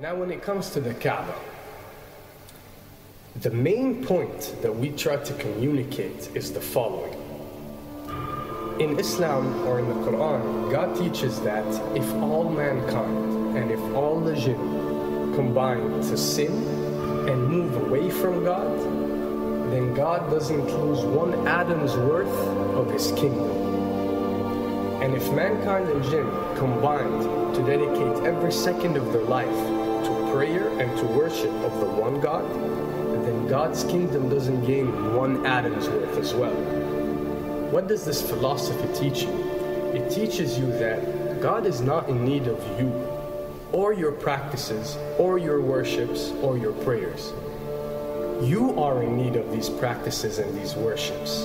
Now when it comes to the Kaaba, the main point that we try to communicate is the following. In Islam or in the Quran, God teaches that if all mankind and if all the jinn combine to sin and move away from God, then God doesn't lose one atom's worth of his kingdom. And if mankind and jinn combined to dedicate every second of their life to prayer and to worship of the one God, then God's kingdom doesn't gain one atom's worth as well. What does this philosophy teach you? It teaches you that God is not in need of you, or your practices, or your worships, or your prayers. You are in need of these practices and these worships.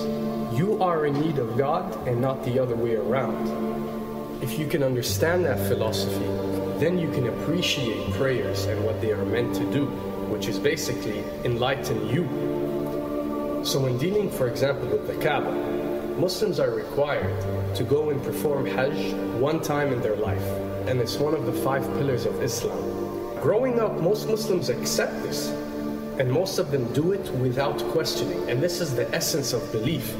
You are in need of God and not the other way around. If you can understand that philosophy, then you can appreciate prayers and what they are meant to do, which is basically enlighten you. So when dealing, for example, with the Kaaba, Muslims are required to go and perform Hajj one time in their life, and it's one of the 5 pillars of Islam. Growing up, most Muslims accept this, and most of them do it without questioning, and this is the essence of belief,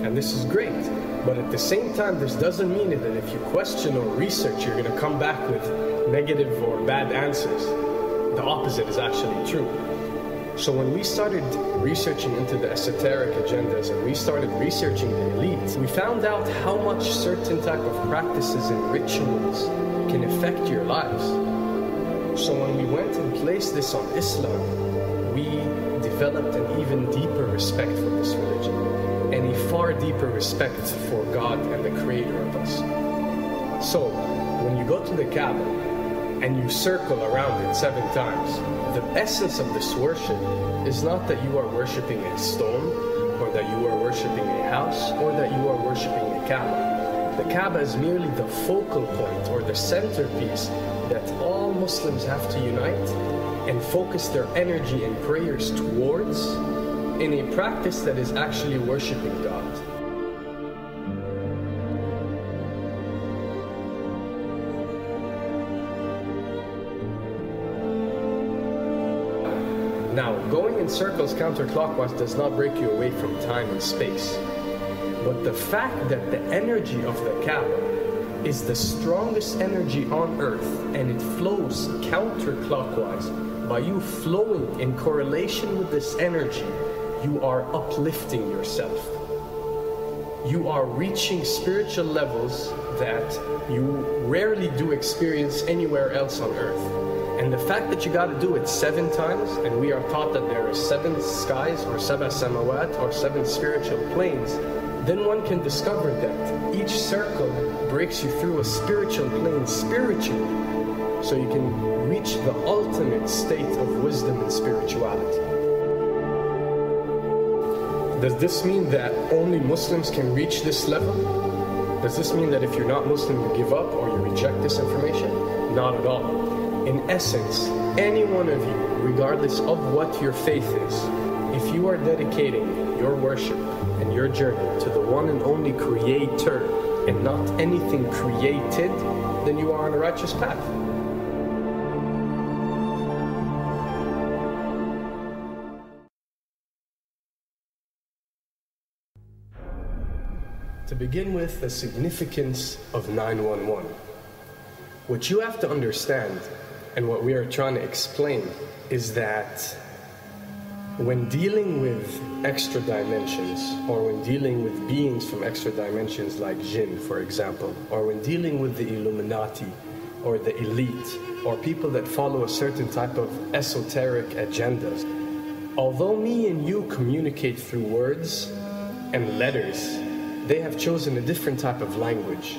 and this is great. But at the same time, this doesn't mean that if you question or research, you're going to come back with negative or bad answers. The opposite is actually true. So when we started researching into the esoteric agendas and we started researching the elite, we found out how much certain type of practices and rituals can affect your lives. So when we went and placed this on Islam, we developed an even deeper respect for this religion and a far deeper respect for God and the creator of us. So when you go to the Kaaba and you circle around it 7 times, the essence of this worship is not that you are worshiping a stone, or that you are worshiping a house, or that you are worshiping a Kaaba. The Kaaba is merely the focal point or the centerpiece that all Muslims have to unite and focus their energy and prayers towards in a practice that is actually worshiping God. Now, going in circles counterclockwise does not break you away from time and space. But the fact that the energy of the Kaaba is the strongest energy on earth and it flows counterclockwise, by you flowing in correlation with this energy, you are uplifting yourself. You are reaching spiritual levels that you rarely do experience anywhere else on earth. And the fact that you got to do it 7 times, and we are taught that there are 7 skies or 7 samawat or 7 spiritual planes, then one can discover that each circle breaks you through a spiritual plane spiritually, so you can reach the ultimate state of wisdom and spirituality. Does this mean that only Muslims can reach this level? Does this mean that if you're not Muslim, you give up or you reject this information? Not at all. In essence, any one of you, regardless of what your faith is, if you are dedicating your worship and your journey to the one and only Creator and not anything created, then you are on a righteous path. To begin with, the significance of 911. What you have to understand, and what we are trying to explain, is that when dealing with extra dimensions, or when dealing with beings from extra dimensions like jinn, for example, or when dealing with the Illuminati, or the elite, or people that follow a certain type of esoteric agendas, although me and you communicate through words and letters, they have chosen a different type of language.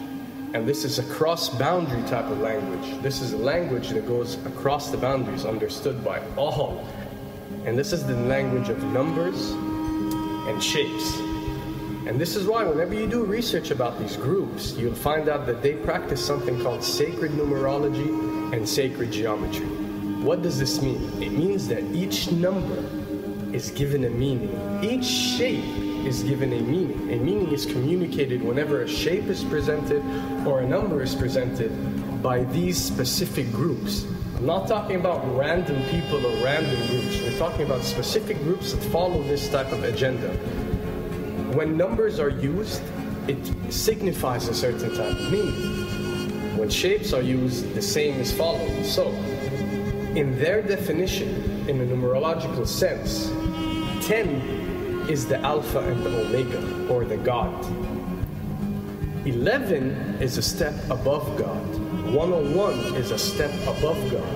And this is a cross-boundary type of language. This is a language that goes across the boundaries, understood by all. And this is the language of numbers and shapes. And this is why whenever you do research about these groups, you'll find out that they practice something called sacred numerology and sacred geometry. What does this mean? It means that each number is given a meaning. Each shape is given a meaning. A meaning is communicated whenever a shape is presented or a number is presented by these specific groups. I'm not talking about random people or random groups. We're talking about specific groups that follow this type of agenda. When numbers are used, it signifies a certain type of meaning. When shapes are used, the same is followed. So, in their definition, in a numerological sense, 10 is the Alpha and the Omega, or the God. 11 is a step above God. 101 is a step above God.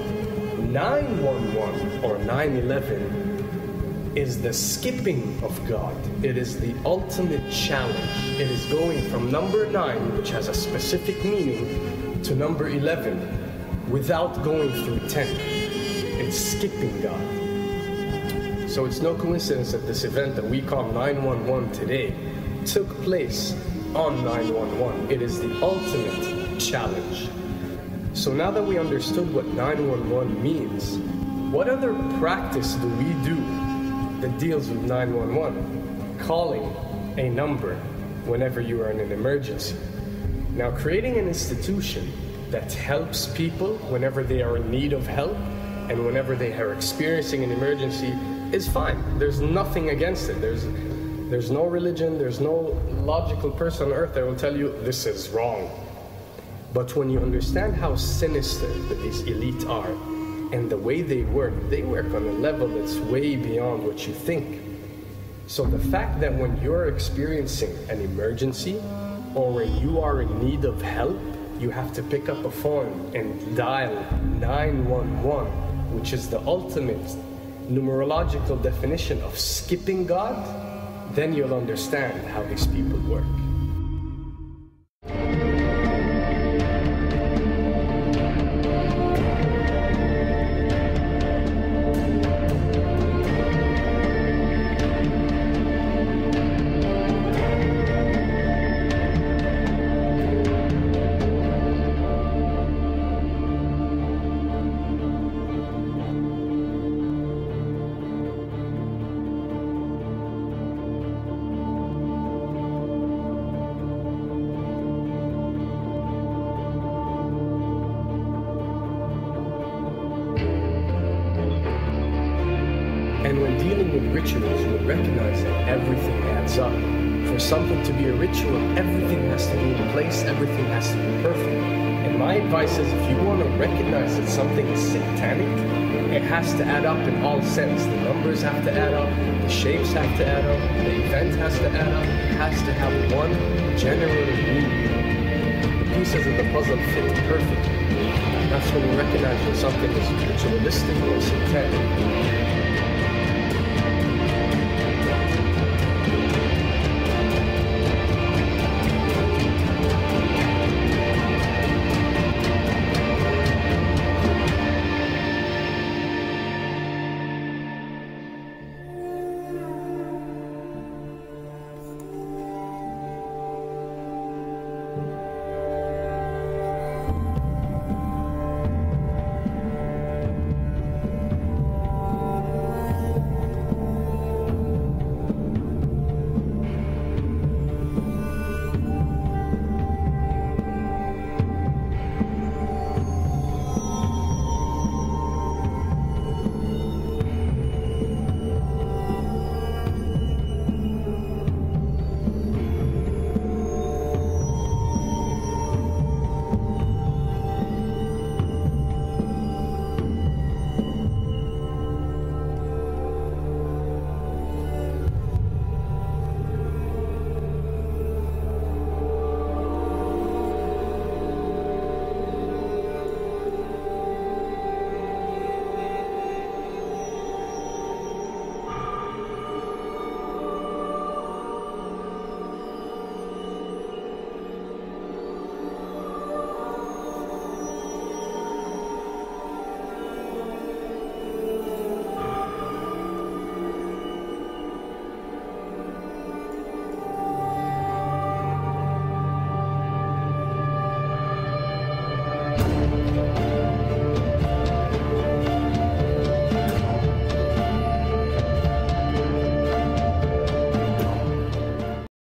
911 or 911 is the skipping of God. It is the ultimate challenge. It is going from number 9, which has a specific meaning, to number 11 without going through 10. It's skipping God. So it's no coincidence that this event that we call 911 today took place on 911. It is the ultimate challenge. So now that we understood what 911 means, what other practice do we do that deals with 911? Calling a number whenever you are in an emergency. Now, creating an institution that helps people whenever they are in need of help and whenever they are experiencing an emergency is fine. There's nothing against it. There's no religion, there's no logical person on earth that will tell you this is wrong. But when you understand how sinister that these elite are and the way they work on a level that's way beyond what you think. So the fact that when you're experiencing an emergency or when you are in need of help, you have to pick up a phone and dial 911, which is the ultimate numerological definition of skipping God, then you'll understand how these people work. And when dealing with rituals, we recognize that everything adds up. For something to be a ritual, everything has to be in place, everything has to be perfect. And my advice is, if you want to recognize that something is satanic, it has to add up in all sense. The numbers have to add up, the shapes have to add up, the event has to add up, it has to have one general meaning. The pieces of the puzzle fit perfectly. That's when you recognize when something is ritualistic or satanic.